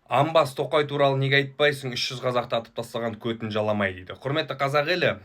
Амбас Тоқай туралы неге айтпайсың, 300 қазақты атып тастаған көтін жаламай дейді. Құрметті қазақ елі,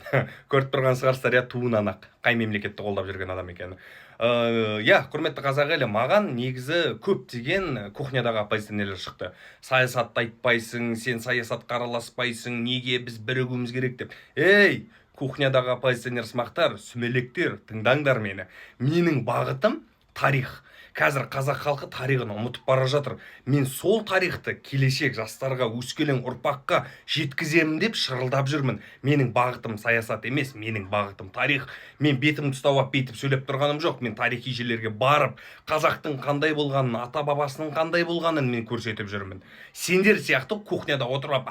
көріп тұрған шығарсыздар, иә, туынан ақ қай мемлекетті қолдап жүрген адам екені. Иә, құрметті қазақ елі, маған негізі көптеген кухнядағы оппозиционерлер шықты. Саясатты айтпайсың, сен саясатқа араласпайсың, неге біз бірігуіміз керек деп. Ей, кухнядағы оппозиционер сымақтар, сүмелектер, тыңдаңдар мені. Менің бағытым тарих. Қазір қазақ халқы тарихын ұмытып бара жатыр. Мен сол тарихты келешек жастарға, өскелең ұрпаққа жеткіземін деп шырылдап жүрмін. Менің бағытым саясат емес, менің бағытым тарих. Мен бетімді ұстап алып бүйтіп сөйлеп тұрғаным жоқ. Мен тарихи жерлерге барып, қазақтың қандай болғанын, ата бабасының қандай болғанын мен көрсетіп жүрмін. Сендер сияқты кухняда отырып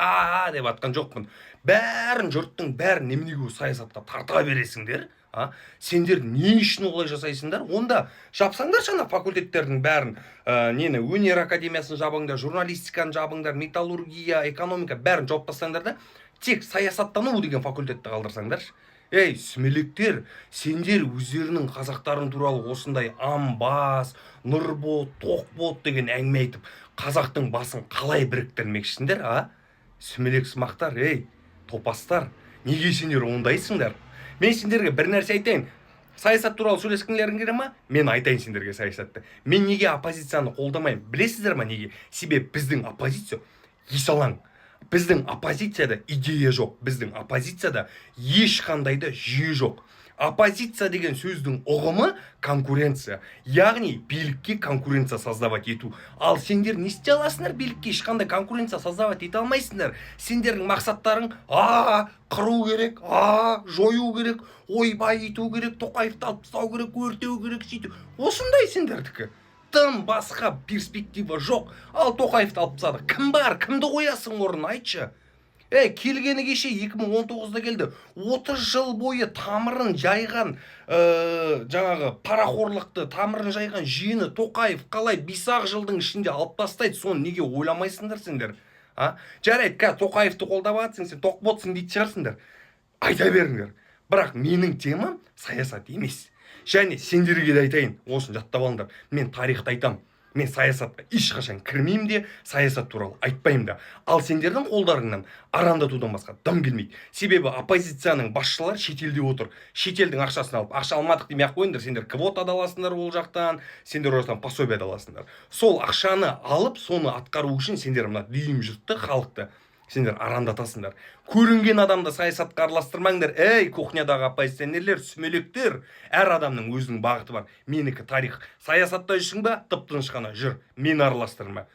деп атқан жоқпын. Бәрін, жұрттың бәрін неменеге саясатқа тарта бересіңдер? Сендер не үшін олай жасайсыңдар? Онда жапсаңдар жаңа факультеттердің бәрін, нені, өнер академиясын жабыңдар, журналистиканы жабыңдар, металлургия, экономика бәрін жауып тастаңдар да, тек саясаттану деген факультетті қалдырсаңдаршы. Ей, сүмелектер, сендер өздерінің қазақтарын туралы осындай амбас, нұрбот, тоқбот деген әңгіме айтып, қазақтың басын қалай біріктірмекшісіңдер, Сүмелек сымақтар, ей, топастар, неге сендер ондайсыңдар? Мен сендерге бір нәрсе айтайын. Саясат туралы сөйлескіңдерің келе ма? Мен айтайын сендерге саясатты. Мен неге оппозицияны қолдамаймын? Білесіздер ма неге? Себебі біздің оппозиция есалаң. Біздің оппозицияда идея жоқ. Біздің оппозицияда ешқандай да жүйе жоқ. Оппозиция деген сөздің ұғымы конкуренция. Яғни билікке конкуренция создавать ету. Ал сендер не істей аласыңдар? Билікке ешқандай конкуренция создавать ете алмайсыңдар. Сендердің мақсаттарың қыру керек, жою керек, ойбай ету керек, Тоқаевты алып тастау керек, өртеу керек, сөйту. Осындай сендердікі. Тым басқа перспектива жоқ. Ал Тоқаевты алып тастады. Кім бар? Кімді қоясың орнына, айтшы? Келгені кеше 2019-да келді. 30 жыл бойы тамырын жайған, жаңағы парақорлықты тамырын жайған жүйені Тоқаев қалай 5 жылдың ішінде алып тастайды? Соны неге ойламайсыңдар сендер? Жарайды, Тоқаевты қолдап жатсың, сен тоқботсың дейтін шығарсыңдар. Айта беріңдер. Бірақ менің темам саясат емес. Және сендерге де айтайын, осыны жаттап алыңдар. Мен тарихты айтам. Мен саясатқа ешқашан кірмеймін де, саясат туралы айтпаймын да. Ал сендердің қолдарыңнан арандатудан басқа дым келмейді. Себебі оппозицияның басшылары шетелде отыр. Шетелдің ақшасын алып, ақша алмадық демей ақ қойыңдар. Сендер квота да аласыңдар ол жақтан, сендер орыстан пособие да аласыңдар. Сол ақшаны алып, соны атқару үшін сендер мына дүйім жұртты, халықты сендер арандатасыңдар. Көрінген адамды саясатқа араластырмаңдар. Ей, кухнядағы оппозиционерлер, сүмелектер, әр адамның өзінің бағыты бар. Менікі тарих. Саясатта жүрсің ба, тып-тыныш қана жүр. Мені араластырма.